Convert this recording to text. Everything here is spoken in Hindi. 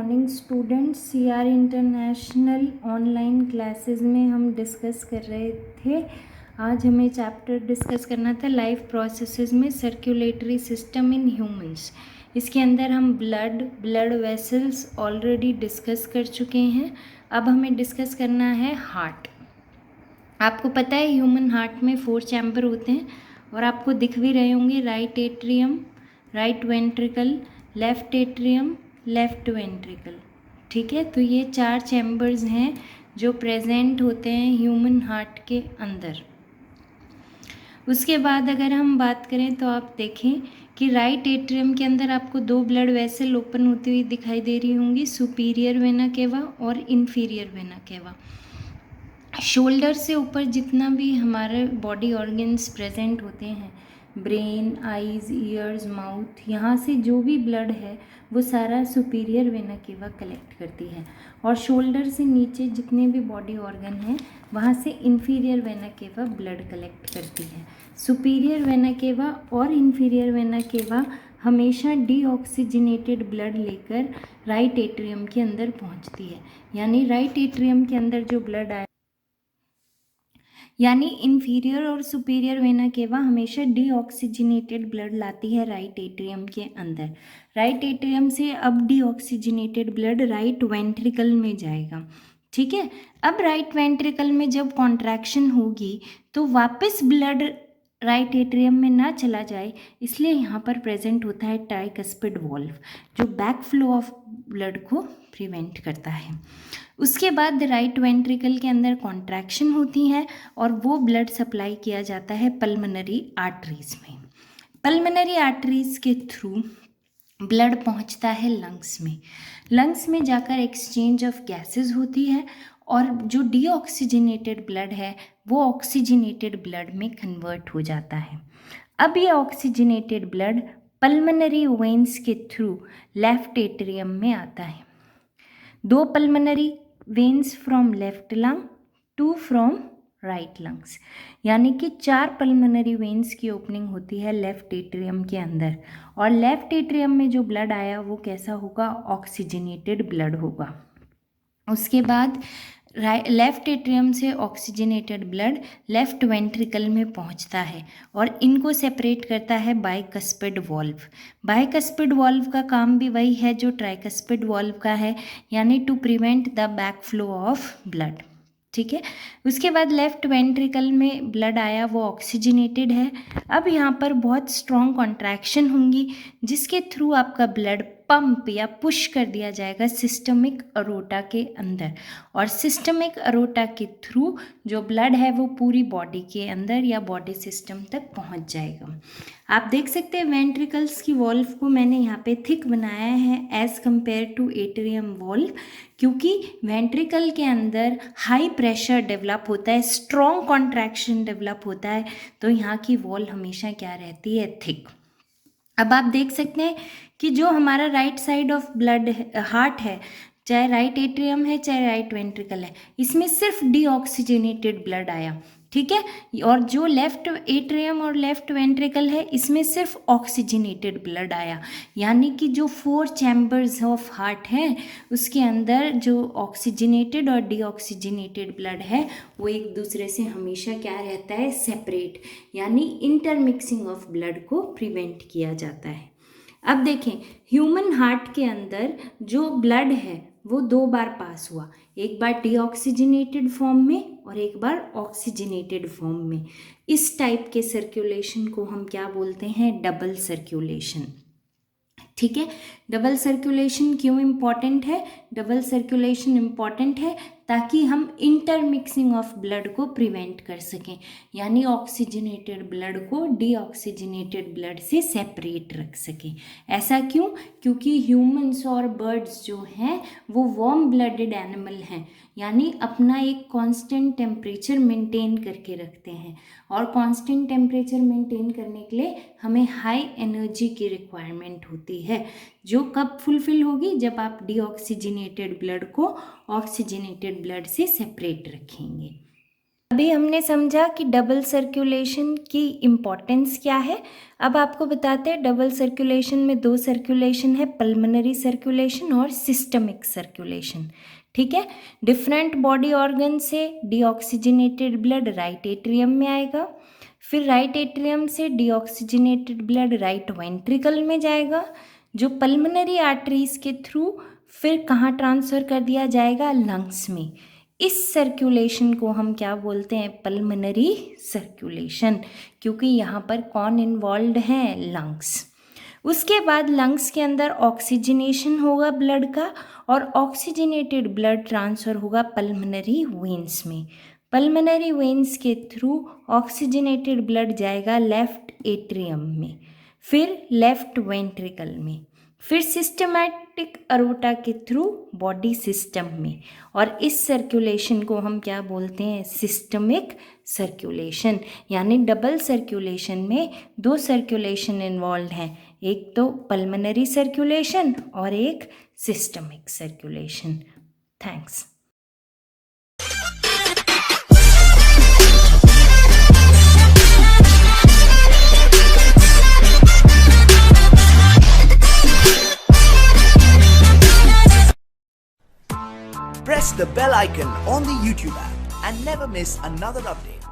Morning students. CR international online classes में हम डिस्कस कर रहे थे। आज हमें चैप्टर डिस्कस करना था लाइफ प्रोसेसेस में सर्कुलेटरी सिस्टम इन ह्यूमंस। इसके अंदर हम ब्लड वेसल्स ऑलरेडी डिस्कस कर चुके हैं। अब हमें डिस्कस करना है हार्ट। आपको पता है ह्यूमन हार्ट में 4 चैम्बर होते हैं और आपको दिख भी रहे होंगे, right atrium, right ventricle, left atrium, left ventricle. ठीक है, तो ये 4 चैम्बर्स हैं जो प्रेजेंट होते हैं ह्यूमन हार्ट के अंदर। उसके बाद अगर हम बात करें तो आप देखें कि राइट एट्रियम के अंदर आपको 2 ब्लड वेसल ओपन होती हुई दिखाई दे रही होंगी, सुपीरियर वेना केवा और इन्फीरियर वेना केवा। शोल्डर से ऊपर जितना भी हमारे बॉडी ऑर्गन्स प्रेजेंट होते हैं, ब्रेन, आईज, ईयर्स, माउथ, यहाँ से जो भी ब्लड है वो सारा सुपीरियर वेना केवा कलेक्ट करती है। और शोल्डर से नीचे जितने भी बॉडी ऑर्गन हैं वहाँ से inferior vena cava blood collect करती है। सुपीरियर वेना केवा और इन्फीरियर वेना केवा हमेशा डीऑक्सीजनेटेड ब्लड लेकर राइट एट्रियम के अंदर पहुँचती है। यानी राइट एट्रियम के अंदर जो ब्लड आए, यानी इन्फीरियर और सुपीरियर वेना केवा हमेशा डीऑक्सीजनेटेड ब्लड लाती है राइट एट्रियम के अंदर। राइट एट्रियम से अब डीऑक्सीजनेटेड ब्लड राइट वेंट्रिकल में जाएगा। ठीक है, अब राइट वेंट्रिकल में जब कॉन्ट्रैक्शन होगी तो वापस ब्लड राइट एट्रियम में ना चला जाए, इसलिए यहाँ पर प्रेजेंट होता है ट्राइकस्पिड वॉल्व जो बैक फ्लो ऑफ ब्लड को प्रिवेंट करता है। उसके बाद राइट वेंट्रिकल के अंदर कॉन्ट्रैक्शन होती है और वो ब्लड सप्लाई किया जाता है पल्मोनरी आर्टरीज में। पल्मोनरी आर्टरीज के थ्रू ब्लड पहुंचता है लंग्स में। लंग्स में जाकर एक्सचेंज ऑफ गैसेस होती है और जो डीऑक्सीजनेटेड ब्लड है वो ऑक्सीजनेटेड ब्लड में कन्वर्ट हो जाता है। अब ये ऑक्सीजनेटेड ब्लड पल्मोनरी वेन्स के थ्रू लेफ्ट एट्रियम में आता है। 2 pulmonary veins from left lung, 2 from right lungs, यानी कि 4 पल्मोनरी वेन्स की ओपनिंग होती है लेफ्ट एट्रियम के अंदर। और लेफ्ट एट्रियम में जो ब्लड आया वो कैसा होगा? ऑक्सीजनेटेड ब्लड होगा। उसके बाद लेफ्ट एट्रियम से ऑक्सीजनेटेड ब्लड लेफ्ट वेंट्रिकल में पहुंचता है और इनको सेपरेट करता है बाइकस्पिड वॉल्व। बाइकस्पिड वॉल्व का काम भी वही है जो ट्राइकस्पिड वॉल्व का है, यानी to prevent the back flow of blood. ठीक है, उसके बाद लेफ्ट वेंट्रिकल में ब्लड आया वो ऑक्सीजनेटेड है। अब यहाँ पर बहुत स्ट्रॉन्ग कॉन्ट्रैक्शन होंगी जिसके थ्रू आपका ब्लड पंप या पुश कर दिया जाएगा सिस्टमिक अरोटा के अंदर, और सिस्टमिक अरोटा के थ्रू जो ब्लड है वो पूरी बॉडी के अंदर या बॉडी सिस्टम तक पहुंच जाएगा। आप देख सकते हैं वेंट्रिकल्स की वॉल्व को मैंने यहाँ पे थिक बनाया है as compared to atrium valve, क्योंकि वेंट्रिकल के अंदर हाई प्रेशर डेवलप होता है, स्ट्रॉन्ग कॉन्ट्रैक्शन डेवलप होता है, तो यहाँ की वॉल हमेशा क्या रहती है? थिक। अब आप देख सकते हैं कि जो हमारा right side of blood heart है, चाहे राइट एट्रियम है चाहे राइट वेंट्रिकल है, इसमें सिर्फ डीऑक्सीजनेटेड ब्लड आया। ठीक है, और जो लेफ्ट एट्रियम और लेफ्ट वेंट्रिकल है इसमें सिर्फ ऑक्सीजनेटेड ब्लड आया। यानी कि जो 4 चैम्बर्स ऑफ हार्ट हैं उसके अंदर जो ऑक्सीजनेटेड और डीऑक्सीजनेटेड ब्लड है वो एक दूसरे से हमेशा क्या रहता है? सेपरेट, यानी इंटरमिक्सिंग ऑफ ब्लड को प्रिवेंट किया जाता है। अब देखें ह्यूमन हार्ट के अंदर जो ब्लड है वो 2 बार पास हुआ, एक बार डीऑक्सीजनेटेड फॉर्म में और एक बार ऑक्सीजनेटेड फॉर्म में। इस टाइप के सर्कुलेशन को हम क्या बोलते हैं? Double circulation. ठीक है, डबल सर्कुलेशन क्यों इम्पॉर्टेंट है? डबल सर्कुलेशन इम्पॉर्टेंट है ताकि हम इंटरमिक्सिंग ऑफ ब्लड को प्रिवेंट कर सकें, यानी ऑक्सीजनेटेड ब्लड को डीऑक्सीजनेटेड ब्लड से सेपरेट रख सकें। ऐसा क्यों? क्योंकि ह्यूमंस और बर्ड्स जो हैं वो वार्म ब्लडेड एनिमल हैं, यानी अपना एक कांस्टेंट टेम्परेचर मेंटेन करके रखते हैं, और कांस्टेंट टेम्परेचर मेंटेन करने के लिए हमें हाई एनर्जी की रिक्वायरमेंट होती है, जो कब फुलफिल होगी? जब आप डीऑक्सीजनेटेड ब्लड को ऑक्सीजनेटेड ब्लड से सेपरेट रखेंगे। अभी हमने समझा कि डबल सर्कुलेशन की इम्पोर्टेंस क्या है। अब आपको बताते हैं डबल सर्कुलेशन में दो सर्कुलेशन है, पल्मोनरी सर्कुलेशन और सिस्टमिक सर्कुलेशन। ठीक है, डिफरेंट बॉडी ऑर्गन से डीऑक्सीजनेटेड ब्लड राइट एट्रियम में आएगा, फिर राइट एट्रियम से डीऑक्सीजनेटेड ब्लड राइट वेंट्रिकल में जाएगा, जो पल्मोनरी आर्टरीज के थ्रू फिर कहाँ ट्रांसफ़र कर दिया जाएगा, लंग्स में। इस सर्कुलेशन को हम क्या बोलते हैं, पल्मोनरी सर्कुलेशन, क्योंकि यहाँ पर कौन इन्वॉल्व है, लंग्स। उसके बाद लंग्स के अंदर ऑक्सीजनेशन होगा ब्लड का, और ऑक्सीजनेटेड ब्लड ट्रांसफ़र होगा पल्मोनरी वेन्स में। पल्मोनरी वेन्स के थ्रू ऑक्सीजनेटेड ब्लड जाएगा लेफ्ट एट्रियम में, फिर लेफ्ट वेंट्रिकल में, फिर सिस्टमैटिक अरोटा के थ्रू बॉडी सिस्टम में। और इस सर्कुलेशन को हम क्या बोलते हैं, सिस्टमिक सर्कुलेशन। यानी डबल सर्कुलेशन में दो सर्कुलेशन इन्वॉल्व हैं, एक तो पल्मोनरी सर्कुलेशन और एक systemic circulation. Thanks. Press the bell icon on the YouTube app and never miss another update.